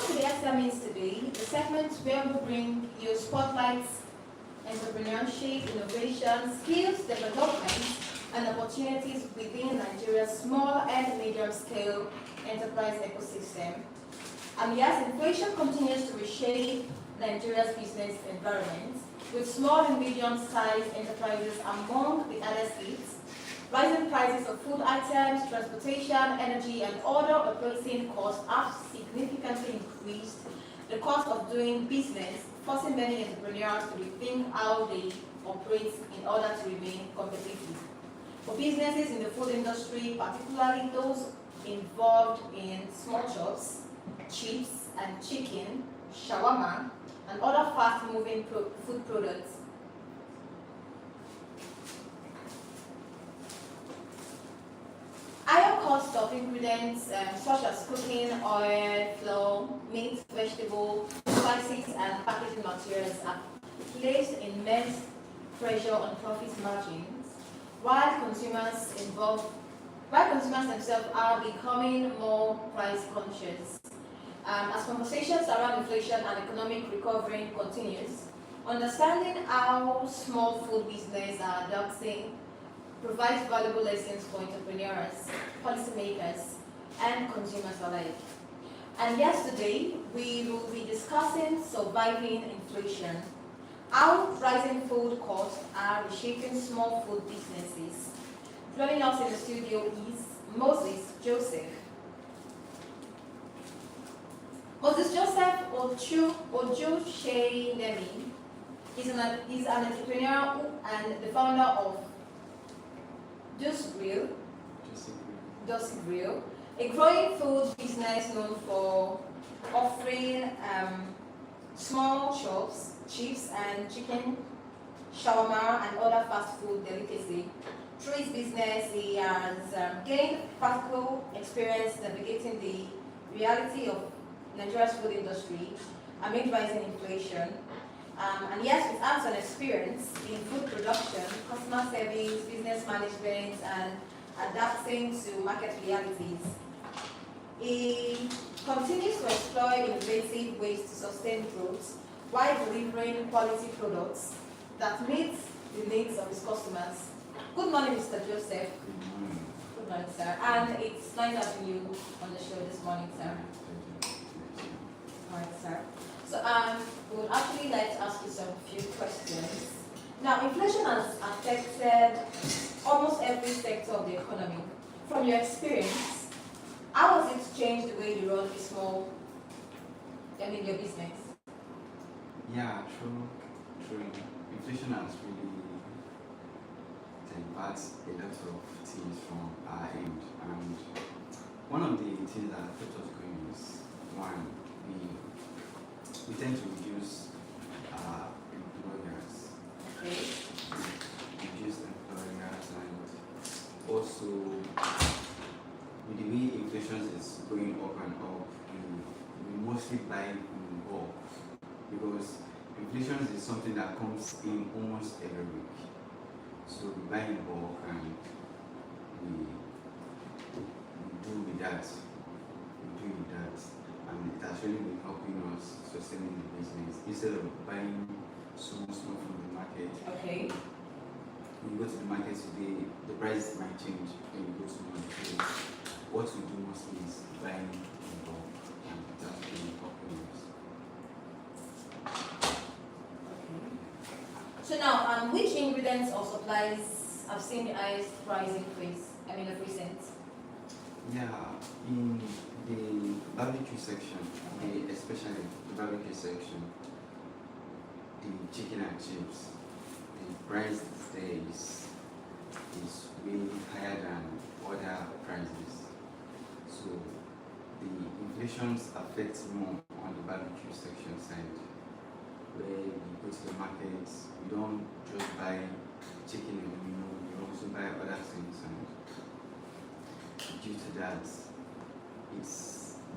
to the SMEs today, the segment where we bring you spotlights, entrepreneurship, innovation, skills development, and opportunities within Nigeria's small and medium-scale enterprise ecosystem. And yes, inflation continues to reshape Nigeria's business environment, with small and medium-sized enterprises among the hardest hit. Rising prices of food items, transportation, energy, and other operating costs have significantly increased the cost of doing business, forcing many entrepreneurs to rethink how they operate in order to remain competitive. For businesses in the food industry, particularly those involved in small shops, chips and chicken, shawarma, and other fast-moving food products, higher cost of ingredients such as cooking oil, flour, meat, vegetable, spices, and packaging materials have placed immense pressure on profit margins, while consumers themselves are becoming more price conscious. As conversations around inflation and economic recovery continues, understanding how small food businesses are adapting provides valuable lessons for entrepreneurs, policymakers, and consumers alike. And yesterday, we will be discussing surviving inflation, how rising food costs are reshaping small food businesses. Joining us in the studio is Moses Joseph. Moses Joseph Ojo-Shey-Nemi is an entrepreneur and the founder of Dose Grill, a growing food business known for offering small chops, chips, and chicken, shawarma, and other fast food delicacy. Through his business, he has gained practical experience navigating the reality of Nigeria's food industry amid rising inflation. And yes, with hands-on experience in food production, customer service, business management, and adapting to market realities. He continues to explore innovative ways to sustain growth while delivering quality products that meet the needs of his customers. Good morning, Mr. Joseph. Good morning, sir. And it's nice having you on the show this morning, sir. All right, sir. So we would actually like to ask you some few questions. Now, inflation has affected almost every sector of the economy. From your experience, how has it changed the way you run your business? Yeah, true. Inflation has really impacted a lot of things from our end. And one of the things that kept us going is, one, we tend to reduce employers. Okay. Reduce employers, and also with the way inflation is going up and up, we mostly buy in bulk, because inflation is something that comes in almost every week. So we buy in bulk and we do with that. And it has really been helping us sustaining the business. Instead of buying small from the market, Okay. when you go to the market today, the price might change when you go to one place. What we do mostly is buying in bulk, and it has really helping us. Okay. So now, which ingredients or supplies have seen the highest price increase? Of recent. Yeah, in the barbecue section, especially the barbecue section, the chicken and chips, the price there is way higher than other prices. So the inflations affect more on the barbecue section side, where we go to the markets, we don't just buy chicken anymore, we also buy other things, and due to that,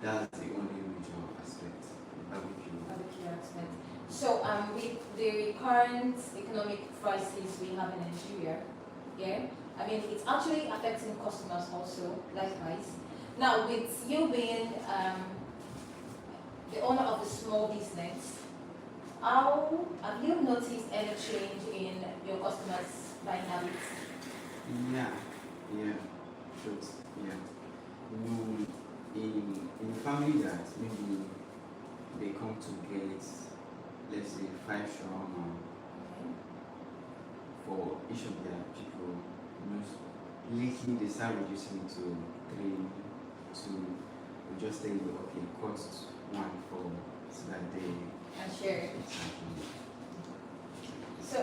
that's the only major aspect, the barbecue aspect. So with the current economic crisis we have in Nigeria, it's actually affecting customers also, likewise. Now, with you being the owner of a small business, how have you noticed any change in your customers' buying habits? Yeah, yeah, truth, yeah. In family that maybe they come to get, let's say, 5 shawarma Okay. for each of their people. Lately they start reducing it to 3, 2. We just tell you, okay, cost 1 for so that they And share. exactly. So,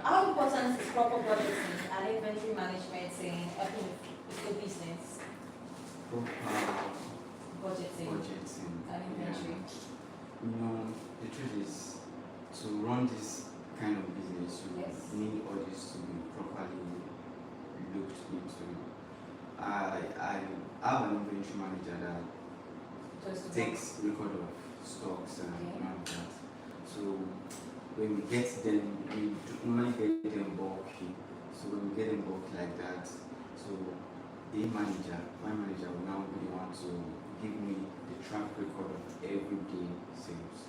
how important is proper budgeting and inventory management in helping with the business? Proper Budgeting budgeting. and inventory. The truth is, to run this kind of business, you Yes. need all this to be properly looked into. I have an inventory manager that Just to takes record of stocks and Okay. all of that. So when we get them, we normally get them bulky. So when we get them bulk like that, so my manager will now be the one to give me the track record of everyday sales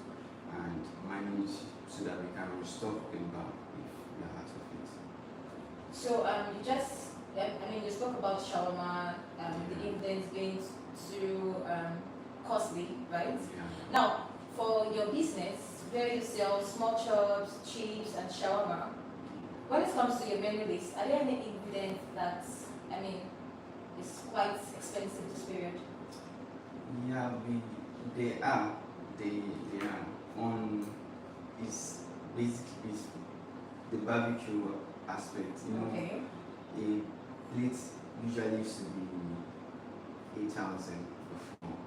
and manage so that we can restock them back if we are out of it. So you spoke about shawarma, the ingredients being too costly, right? Yeah. Now, for your business, where you sell small chops, chips, and shawarma, when it comes to your menu list, are there any ingredients that, is quite expensive this period? Yeah, they are. They are. On is basically the barbecue aspect. Okay. A plate usually used to be 8,000 before,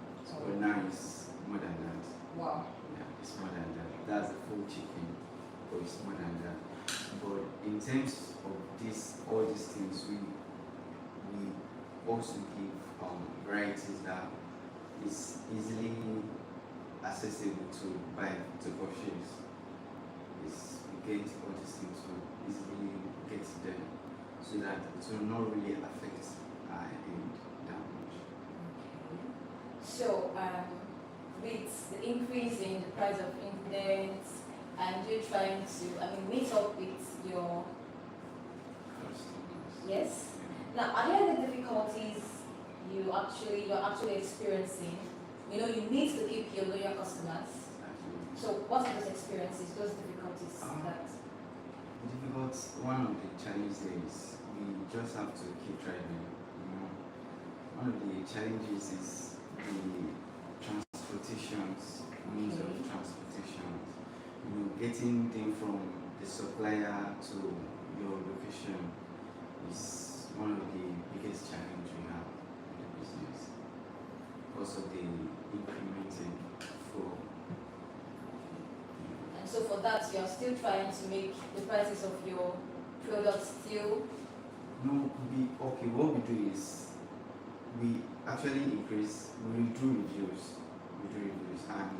but now it's more than that. Wow. Yeah, it's more than that. That's a full chicken, but it's more than that. But in terms of all these things, we also give varieties that is easily accessible to buy, to purchase. We get all these things to easily get them so that it will not really affect our end that much. So, with the increase in the price of ingredients, and you trying to, meet up with your Customers. yes. Yeah. Now, are there any difficulties you're actually experiencing? You need to keep your loyal customers. Actually, So, what are those experiences, those difficulties that? difficult. One of the challenges is we just have to keep driving. One of the challenges is the transportations, means of Okay. transportation. Getting them from the supplier to your location is one of the biggest challenges we have in the business. Also, the incrementing for. And so, for that, you're still trying to make the prices of your products still. No, what we do is we actually increase, we do reviews, and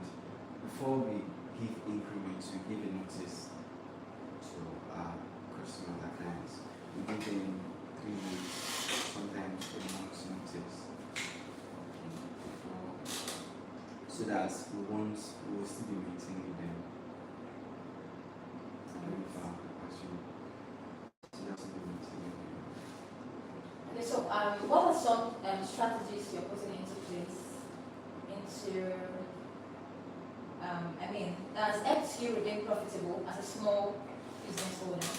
before we give increments, we give a notice to our customers, our clients. We give them 3 weeks, sometimes a month's notice, so that we will still be maintaining them. Okay, so what are some strategies you're putting into place that has helped you remain profitable as a small business owner?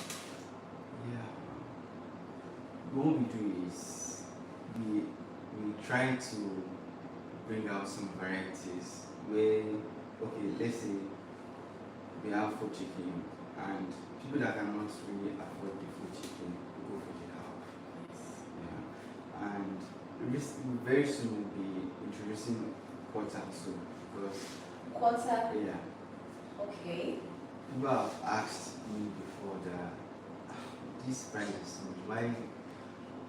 Yeah. What we do is we try to bring out some varieties where, okay, let's say we have full chicken and people that cannot really afford the full chicken go for the half. Yeah. And very soon we'll be introducing quarter too, because Quarter. yeah, Okay. people have asked me before that this price is so much.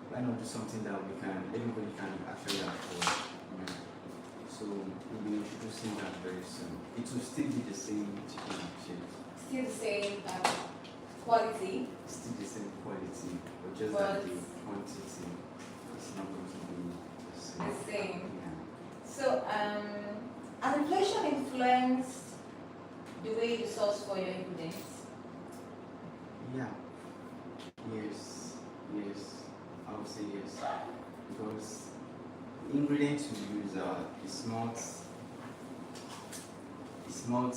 Why not do something that everybody can actually afford? So we'll be introducing that very soon. It will still be the same chicken and chips. Still the same quality. Still the same quality, but just that the quantity is not going to be the same. The same. Yeah. So, has inflation influenced influenced the way you source for your ingredients? Yeah. Yes. Yes. I would say yes. Because the ingredients we use it's not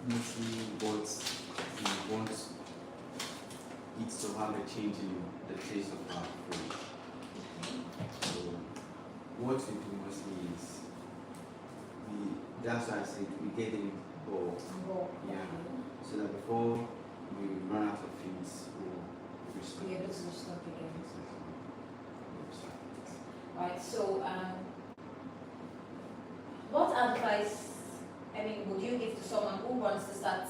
mostly what we want it to have a change in the taste of our food. So what we do mostly is that's why I said we get it bulk. Yeah. So that before we run out of things, we'll restore. Be able to restock again. Right. So, what advice, would you give to someone who wants to start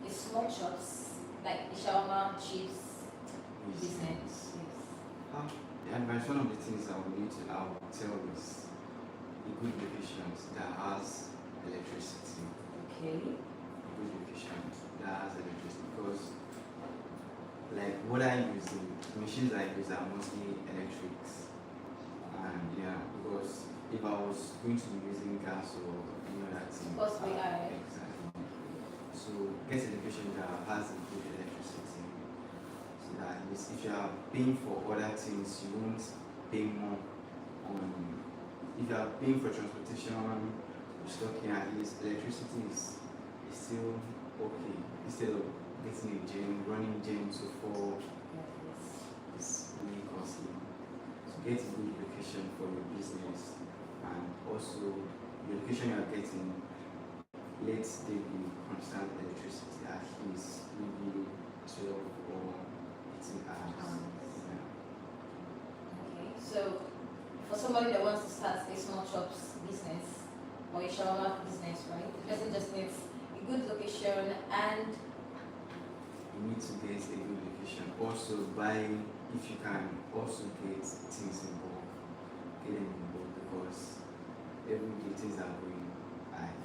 a small shops like the shawarma chips business? Yes. The advice, one of the things I will tell is a good location that has electricity. Okay. A good location that has electricity, because like what I use, the machines I use are mostly electrics. And yeah, because if I was going to be using gas or any other thing, Possibly, exactly. So get a location that has a good electricity, so that at least if you are paying for other things, you won't pay more on. If you are paying for transportation, restocking, at least electricity is still okay. Instead of getting a gen, running gen to for it's really costly. So get a good location for your business, and also the location you are getting, let there be constant electricity, at least maybe 12 or 18 hours. Yeah. Okay. So, for somebody that wants to start a small shops business or a shawarma business, right? The person just needs a good location and You need to get a good location. Also buy, if you can, also get things in bulk. Get them in bulk, because every day things are going high.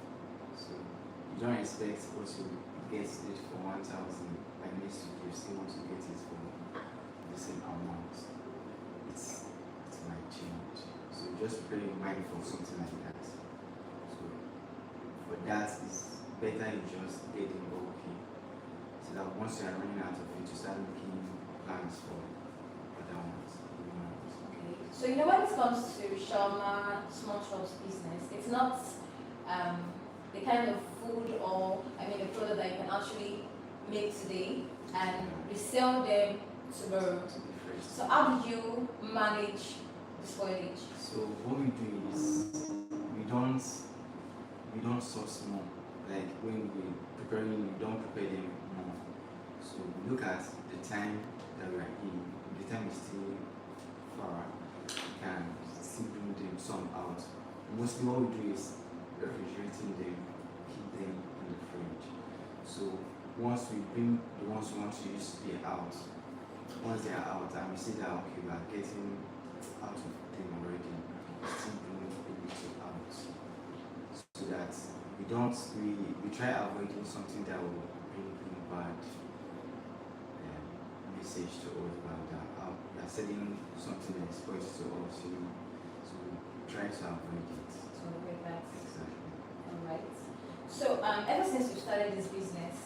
So you don't expect also get it for 1,000 by next week. You still want to get it for the same amount. It's might change. So just prepare your mind for something like that. So for that, it's better you just get in bulky, so that once you are running out of it, you start making plans for other ones. okay. So when it comes to shawarma small shops business, it's not the kind of food or the product that you can actually make today and resell them tomorrow. So how do you manage the spoilage? So what we do is we don't source more. Like when we preparing, we don't prepare them more. So we look at the time that we are in. The time is still far. We can still bring them some out. Mostly what we do is refrigerating them, keep them in the fridge. So once we bring the ones we want to use, they are out. Once they are out and we see that okay, we are getting out of them already, we still bring a little out, so that we try avoiding something that will bring bad message to us about that we are selling something that is poison to us, so we try to avoid it. So avoid that. Exactly. Alright. So ever since you started this business,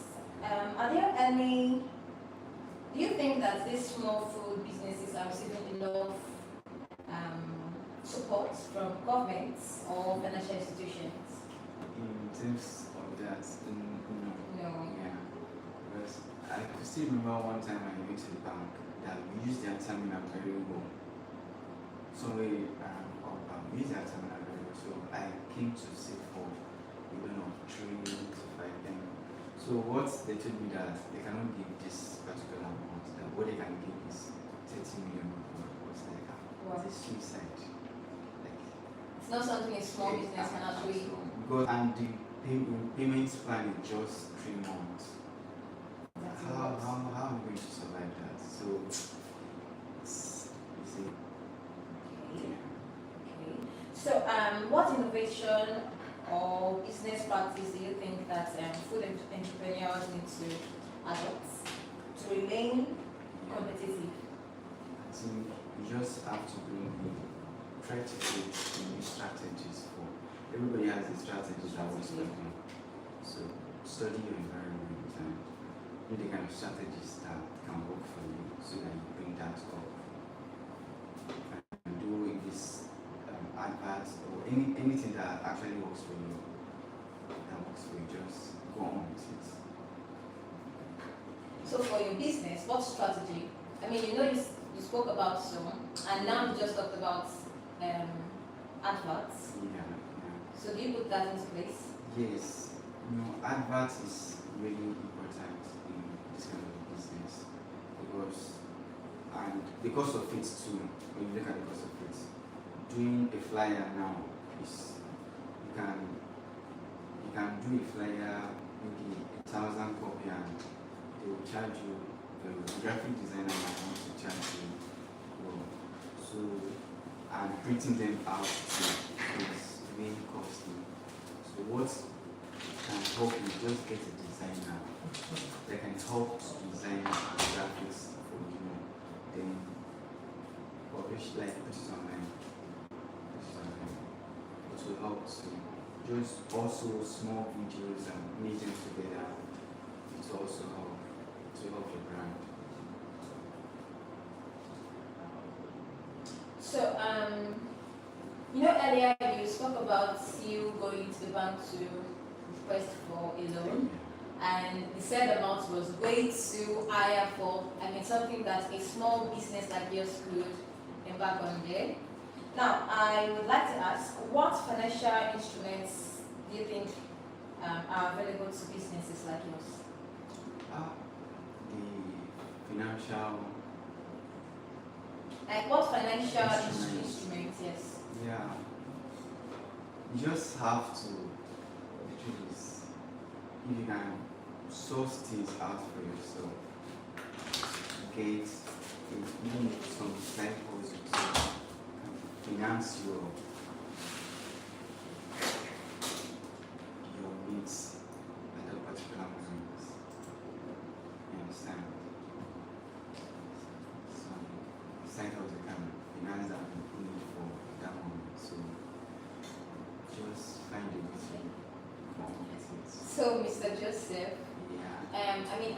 are there any do you think that these small food businesses are receiving enough support from governments or financial institutions? In terms of that, no. No. Yeah. Because I could still remember one time I went to the bank that we used their terminal very well. Somewhere we used their terminal very well. So I came to sit for a loan of 3 to 5 them. So what they told me that they cannot give this particular amount, that what they can give is 30 million. Was like, Wow. it's a suicide. Like, It's not something a small business can actually. Because and the payment plan is just 3 months. That's a How lot. am I going to survive that? So it's easy. Okay. Okay. So what innovation or business practice do you think that food entrepreneurs need to adopt to remain competitive? I think you just have to try to create new strategies for everybody has a strategy that works for them. So study your environment and know the kind of strategies that can work for you so that you bring that up. And do this adverts or anything that actually works for you, just go on with it. So for your business, what strategy? I mean, you spoke about some, and now you just talked about adverts. Yeah. So do you put that into place? Yes. Adverts is really important in this kind of business because of it too. When you look at the cost of it, doing a flyer now is you can do a flyer maybe 1,000 copy and they will charge you. The graphic designer might want to charge you. So and printing them out is really costly. So what can help you just get a designer that can help to design graphics for you, then publish put it online. It will help to just also small videos and meet them together. It will also help to help your brand. So earlier you spoke about you going to the bank to request for a loan, and the said amount was way too higher for something that a small business like yours could embark on there. Now, I would like to ask, what financial instruments do you think are available to businesses like yours? The financial. Like what financial instruments? Yes. Yeah. You just have to do this. If you can source things out for yourself, get even some side hustles to finance your needs at a particular moment. You understand? So side hustle can finance that need for that moment. So just find a way to go on with it. So, Mr. Joseph,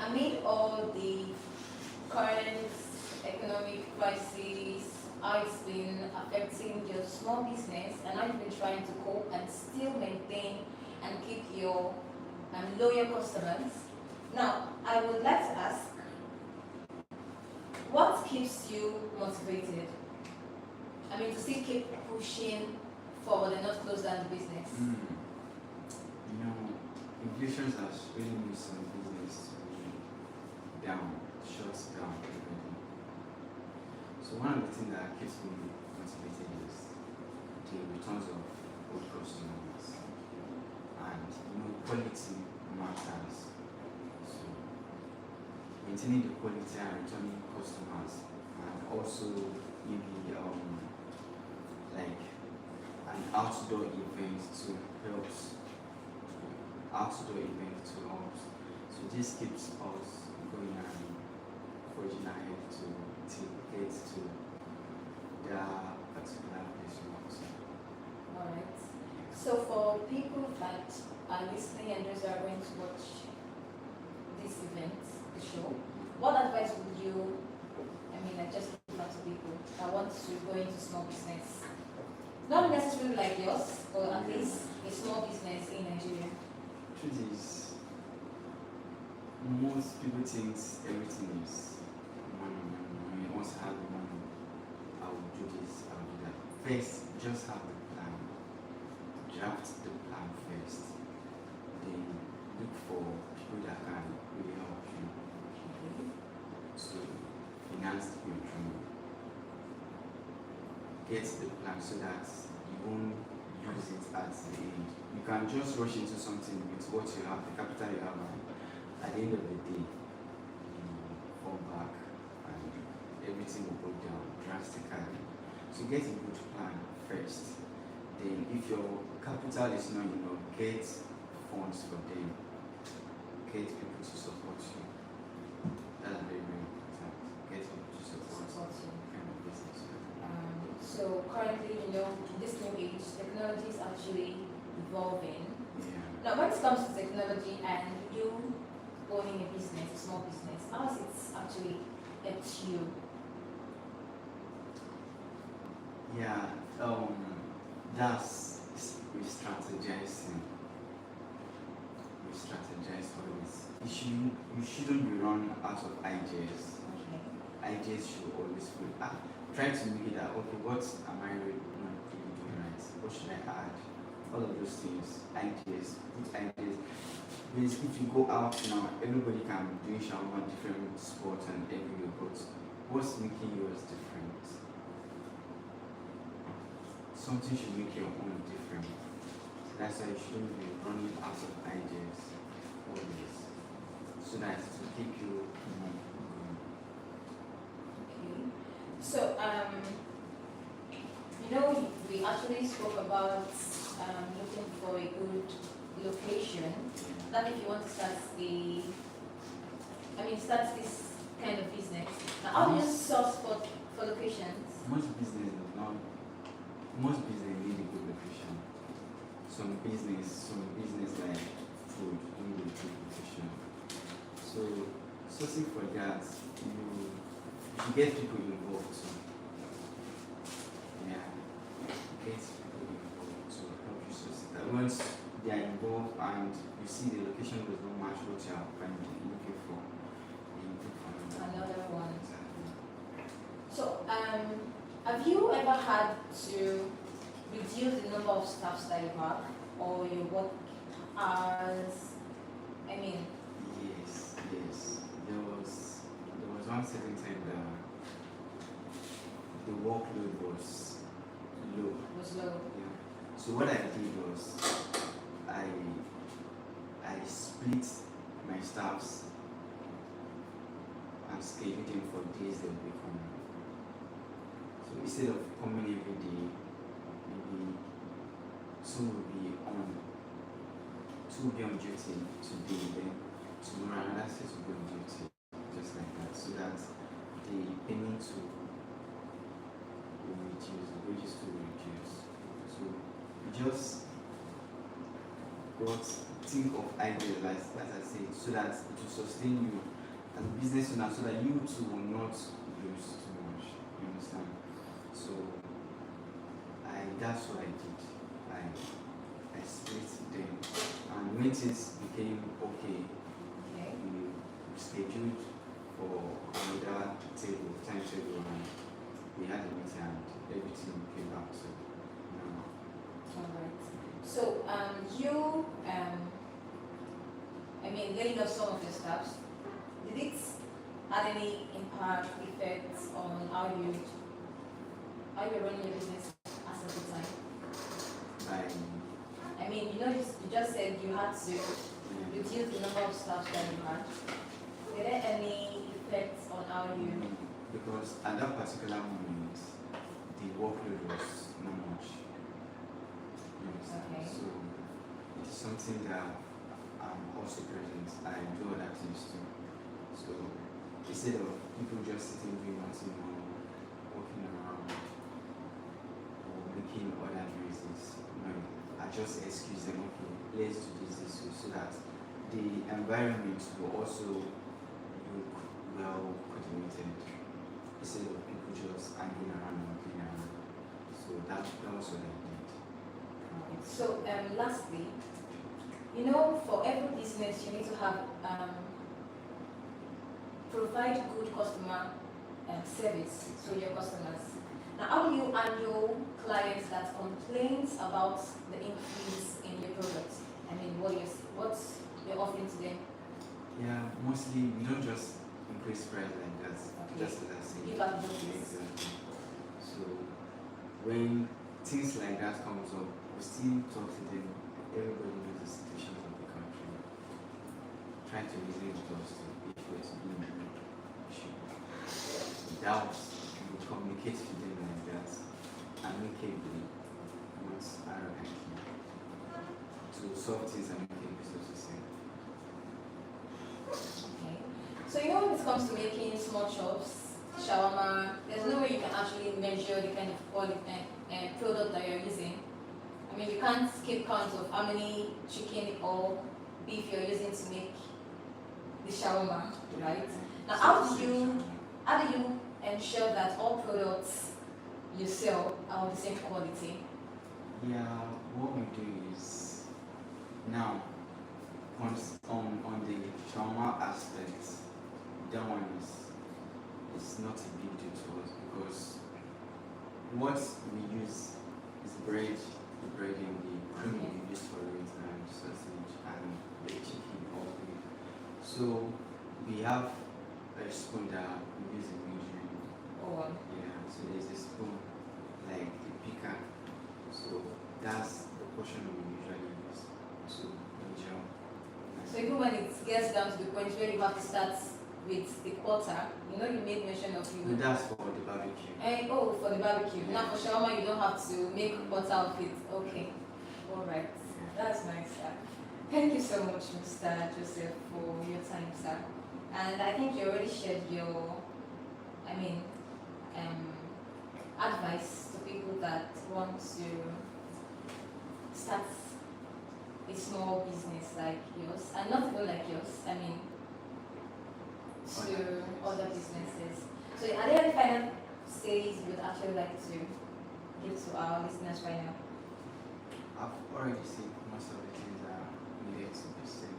amid all the current economic crisis, how it's been affecting your small business, and how you've been trying to cope and still maintain and keep your loyal customers. Now, I would like to ask, what keeps you motivated? To still keep pushing forward and not close down the business. Inflation has really made some business to be down, shut down everything. So one of the things that keeps me motivated is the returns of old customers, and quality matters. So maintaining the quality and returning customers, and also maybe like an outdoor event to help. So this keeps us going and forging ahead to get to that particular place we want to. Alright. So for people that are listening and those that are going to watch this event, the show, what advice would you just give out to people that want to go into small business? Not necessarily like yours, but at least a small business in Nigeria. Truth is, most people think everything is money. Once I have the money, I will do this, I will do that. First, just have the plan. Draft the plan first. Then look for people that can really help you to finance your dream. Get the plan so that you won't use it at the end. You can just rush into something with what you have, the capital you have, and at the end of the day, you fall back and everything will go down drastically. So get a good plan first. Then if your capital is not enough, get funds for them. Get people to support you. That's very, very important. Get people to support you. Kind of business. So currently, in this new age, technology is actually evolving. Yeah. Now, when it comes to technology and you owning a business, a small business, how has it actually helped you? Yeah. That's re-strategizing. Re-strategize always. You shouldn't be run out of ideas. Okay. Ideas should always be try to make it that okay, what am I really not really doing right? What should I add? All of those things, ideas, put ideas. Because if you go out now, everybody can do shawarma different spots and everywhere, but what's making yours different? Something should make your own different. That's why you shouldn't be running out of ideas always. So that to keep you going. Okay. So, we actually spoke about looking for a good location. That if you want to start start this kind of business. Now, how do you source for locations? Most business need a good location. Some business like food need a good location. So sourcing for that, you get people involved too. Yeah, get people involved to help you source it. And once they are involved and you see the location does not match what you are currently looking for, you look for Another one. Exactly. So, have you ever had to reduce the number of staffs that you have, or you work as? Yes. There was one certain time the workload was low. Was low. Yeah. So what I did was I split my staffs and scheduled them for days they will be coming. So instead of coming every day, maybe two will be on duty today, then tomorrow another set will be on duty, just like that, so that the payment will reduce, the wages will reduce. So we just got think of ideas, as I said, so that it will sustain you as a business owner, so that you too will not lose too much. You understand? So that's what I did. I split them, and when things became okay, we scheduled for another timetable, and we had a meeting, and everything came back to normal. Alright. So, laying off some of your staffs, did it have any impact, effects on how you're running your business as of the time? You just said you had to reduce the number of staff that you had. Were there any effects on how you? Because at that particular moment, the workload was not much. Okay. So it's something that I'm also present. I do other things too. So instead of people just sitting doing nothing or walking around or making other noises, I just excuse them, okay, let's do this way, so that the environment will also look well coordinated instead of people just hanging around and walking around. So that was what I did. So, lastly, for every business you need to have provide good customer service to your customers. Now, how do you handle clients that complains about the increase in your products? What's your offering to them? Yeah, mostly we don't just increase price like that. Okay. Just as I say. Give advice. Exactly. So when things like that comes up, we still talk to them. Everybody knows the situation of the country. Try to reason with us to if we're to be in an issue. Without we communicate with them like that amicably, not arrogantly. To solve things amicably, so to say. Okay. So when it comes to making small chops, shawarma, there's no way you can actually measure the kind of quality product that you're using. I mean, you can't keep count of how many chicken or beef you're using to make the shawarma, right? Now, how do you ensure that all products you sell are of the same quality? Yeah, what we do is now on the trauma aspect, that one is not a big deal to us because what we use is bread, the bread and the cream we use for it, and sausage and the chicken or beef. So we have a spoon that we use immediately. Or Yeah, so there's a spoon like the picker. So that's the portion we usually use to enjoy. so even when it gets down to the point where you have to start with the quarter, you know, you made mention of you. And that's for the barbecue. Oh, for the barbecue. Now for shawarma, you don't have to make butter of it. Okay. All right. That's nice, sir. Thank you so much, Mr. Joseph, for your time, sir. And I think you already shared your, I mean, advice to people that want to start a small business like yours, and not even like yours. I mean, to other businesses. So, are there any final says you would actually like to give to our listeners right now? I've already said most of the things that needed to be said.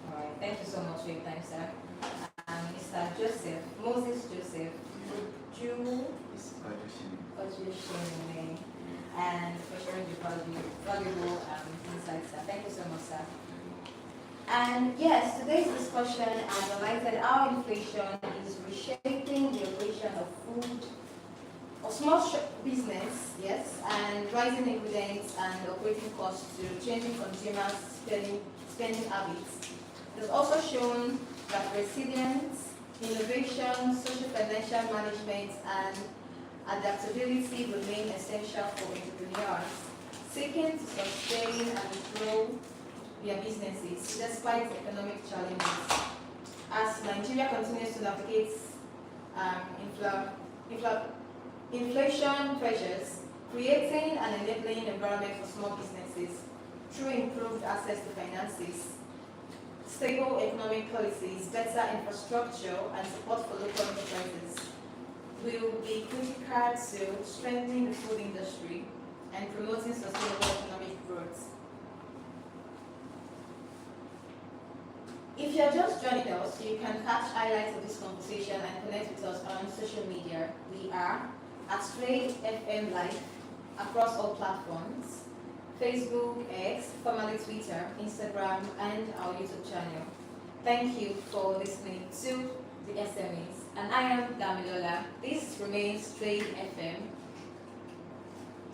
Alright, thank you so much for your time, sir. Mr. Joseph, Moses Joseph, It's auditioning. and for sharing the valuable insights, sir. Thank you so much, sir. And yes, today's discussion highlighted how inflation is reshaping the operation of food or small business, yes, and rising ingredients and operating costs to changing consumers' spending habits. It has also shown that resilience, innovation, social financial management, and adaptability remain essential for entrepreneurs seeking to sustain and grow their businesses despite economic challenges. As Nigeria continues to navigate inflation pressures, creating an enabling environment for small businesses through improved access to finances, stable economic policies, better infrastructure, and support for local enterprises will be critical to strengthening the food industry and promoting sustainable economic growth. If you're just joining us, you can catch highlights of this conversation and connect with us on social media. We are at Trade FM Live across all platforms: Facebook, X, formerly Twitter, Instagram, and our YouTube channel. Thank you for listening to the SMEs. And I am Damilola. This remains Trade FM.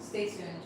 Stay tuned.